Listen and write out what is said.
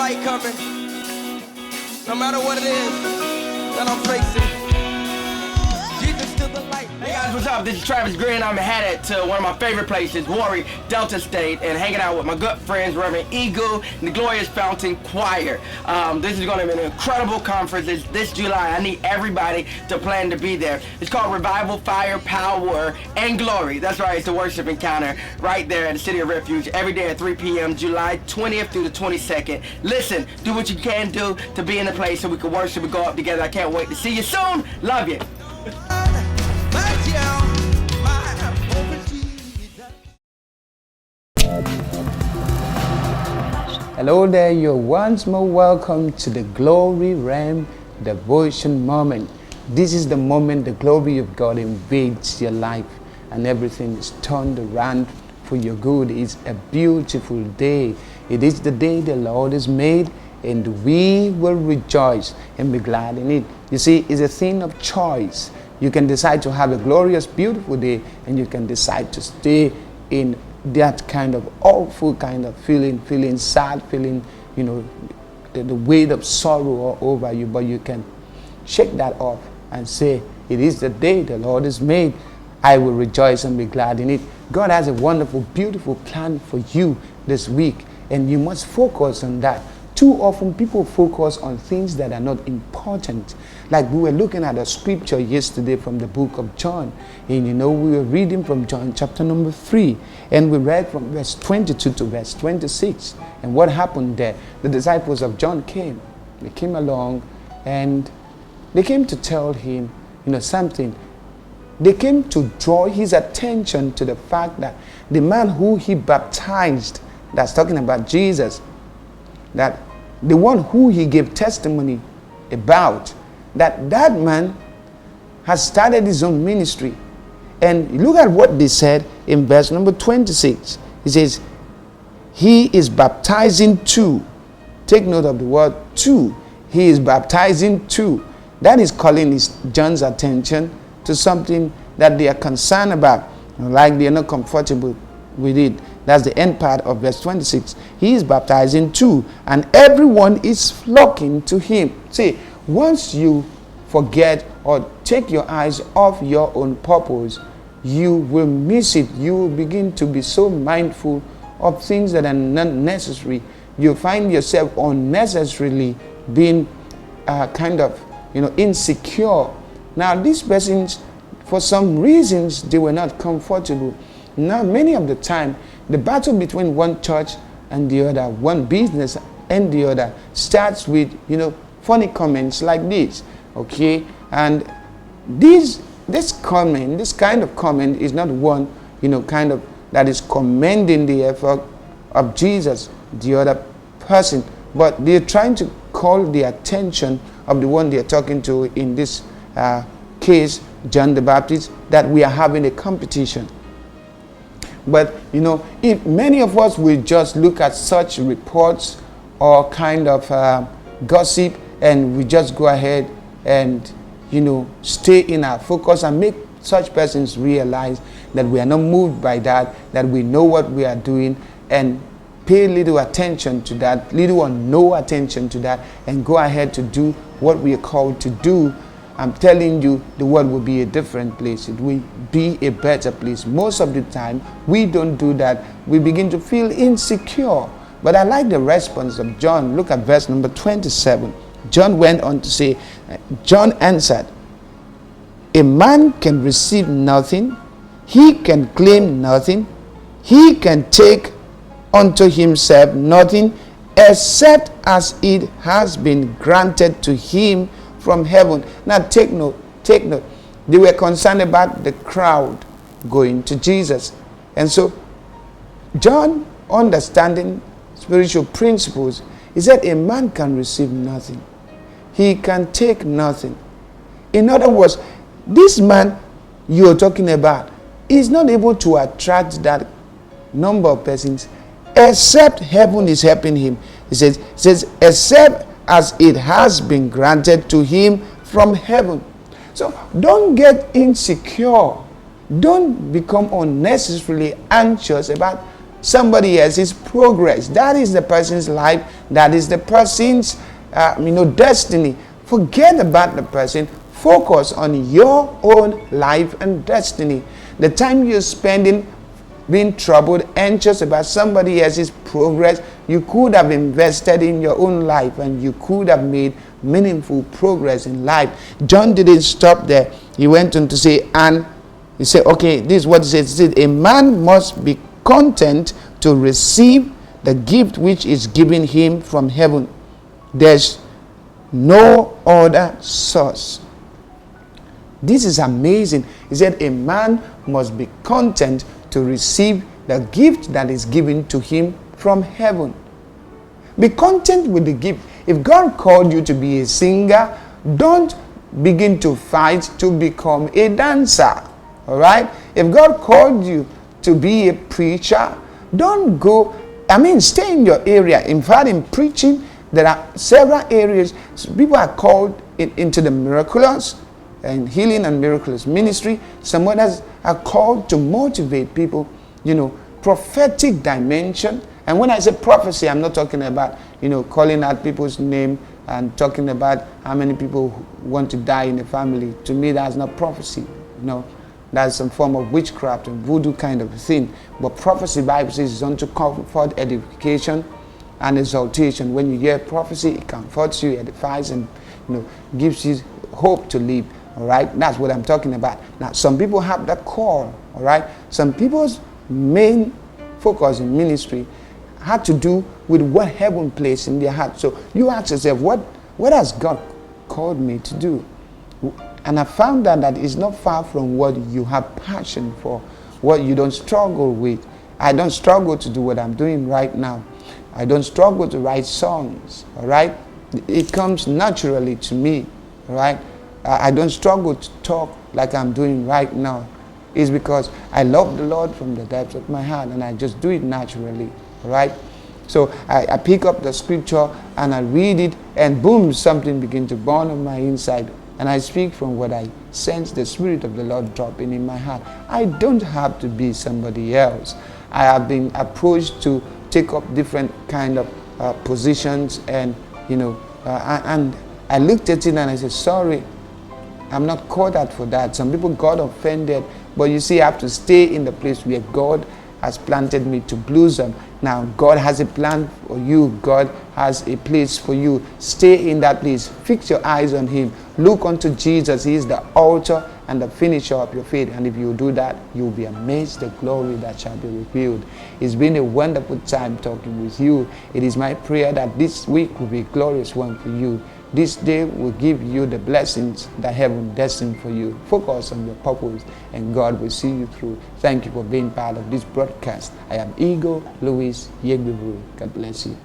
light coming. No matter what it is that I'm facing, Jesus still the light. Hey guys, what's up? This is Travis Green. I'm headed to one of my favorite places, Warwick, Delta State, and hanging out with my good friends, Reverend Eagle and the Glorious Fountain Choir. This is going to be an incredible conference this July. I need everybody to plan to be there. It's called Revival, Fire, Power, and Glory. That's right, it's a worship encounter right there at the City of Refuge every day at 3 p.m. July 20th through the 22nd. Listen, do what you can do to be in the place so we can worship and go up together. I can't wait to see you soon. Love you. Hello there, you're once more welcome to the Glory Realm Devotion Moment. This is the moment the glory of God invades your life and everything is turned around for your good. It's a beautiful day. It is the day the Lord has made, and we will rejoice and be glad in it. You see, it's a thing of choice. You can decide to have a glorious, beautiful day, and you can decide to stay in that kind of awful kind of feeling sad, feeling, the weight of sorrow all over you. But you can shake that off and say, it is the day the Lord has made. I will rejoice and be glad in it. God has a wonderful, beautiful plan for you this week, and you must focus on that. Too often people focus on things that are not important. Like we were looking at a scripture yesterday from the book of John. And we were reading from John chapter number 3. And we read from verse 22 to verse 26. And what happened there? The disciples of John came. They came along and they came to tell him, something. They came to draw his attention to the fact that the man who he baptized, that's talking about Jesus, that the one who he gave testimony about, that man has started his own ministry. And look at what they said in verse number 26. He says, he is baptizing too. Take note of the word too. He is baptizing too. That is calling John's attention to something that they are concerned about. Like they are not comfortable with it. That's the end part of verse 26. He is baptizing too, and everyone is flocking to him. See, once you forget or take your eyes off your own purpose, you will miss it. You will begin to be so mindful of things that are not necessary. You find yourself unnecessarily being insecure. Now, these persons, for some reasons, they were not comfortable. Now, many of the time, the battle between one church and the other, one business and the other, starts with, funny comments like this, okay? And this kind of comment is not one, that is commending the effort of Jesus, the other person, but they're trying to call the attention of the one they're talking to, in this case, John the Baptist, that we are having a competition. But, if many of us will just look at such reports or kind of gossip, and we just go ahead and, stay in our focus and make such persons realize that we are not moved by that we know what we are doing, and pay little attention to that, little or no attention to that, and go ahead to do what we are called to do, I'm telling you, the world will be a different place. It will be a better place. Most of the time, we don't do that. We begin to feel insecure. But I like the response of John. Look at verse number 27. John went on to say, John answered, a man can receive nothing. He can claim nothing. He can take unto himself nothing except as it has been granted to him from heaven. Now take note. They were concerned about the crowd going to Jesus. And so John, understanding spiritual principles, he said a man can receive nothing. He can take nothing. In other words, this man you're talking about is not able to attract that number of persons except heaven is helping him. He says except as it has been granted to him from heaven. So don't get insecure. Don't become unnecessarily anxious about somebody else's progress. That is the person's life. That is the person's destiny. Forget about the person. Focus on your own life and destiny. The time you're spending being troubled, anxious about somebody else's progress, you could have invested in your own life and you could have made meaningful progress in life. John didn't stop there. He went on to say, and he said, okay, this is what he said. He said, a man must be content to receive the gift which is given him from heaven. There's no other source. This is amazing. He said, a man must be content to receive the gift that is given to him from heaven. Be content with the gift. If God called you to be a singer, don't begin to fight to become a dancer. All right? If God called you to be a preacher, don't go, stay in your area. In fact, in preaching, there are several areas. People are called into the miraculous and healing and miraculous ministry. Some others are called to motivate people, prophetic dimension. And when I say prophecy, I'm not talking about, calling out people's name and talking about how many people want to die in the family. To me, that's not prophecy. That's some form of witchcraft and voodoo kind of thing. But prophecy, Bible says, is unto comfort, edification, and exaltation. When you hear prophecy, it comforts you, edifies, and gives you hope to live. All right, that's what I'm talking about. Now, some people have that call. All right, some people's main focus in ministry had to do with what heaven placed in their heart. So you ask yourself, what has God called me to do? And I found that is not far from what you have passion for, what you don't struggle with. I don't struggle to do what I'm doing right now. I don't struggle to write songs. All right, it comes naturally to me. All right. I don't struggle to talk like I'm doing right now. It's because I love the Lord from the depths of my heart and I just do it naturally. All right? So I pick up the scripture and I read it and boom, something begins to burn on my inside. And I speak from what I sense the Spirit of the Lord dropping in my heart. I don't have to be somebody else. I have been approached to take up different kind of positions and, and I looked at it and I said, sorry, I'm not called out for that. Some people got offended, but you see, I have to stay in the place where God has planted me to blossom. Now, God has a plan for you. God has a place for you. Stay in that place. Fix your eyes on Him. Look unto Jesus. He is the author and the finisher of your faith. And if you do that, you'll be amazed the glory that shall be revealed. It's been a wonderful time talking with you. It is my prayer that this week will be a glorious one for you. This day will give you the blessings that heaven destined for you. Focus on your purpose and God will see you through. Thank you for being part of this broadcast. I am Ego Louis Yegbiburu. God bless you.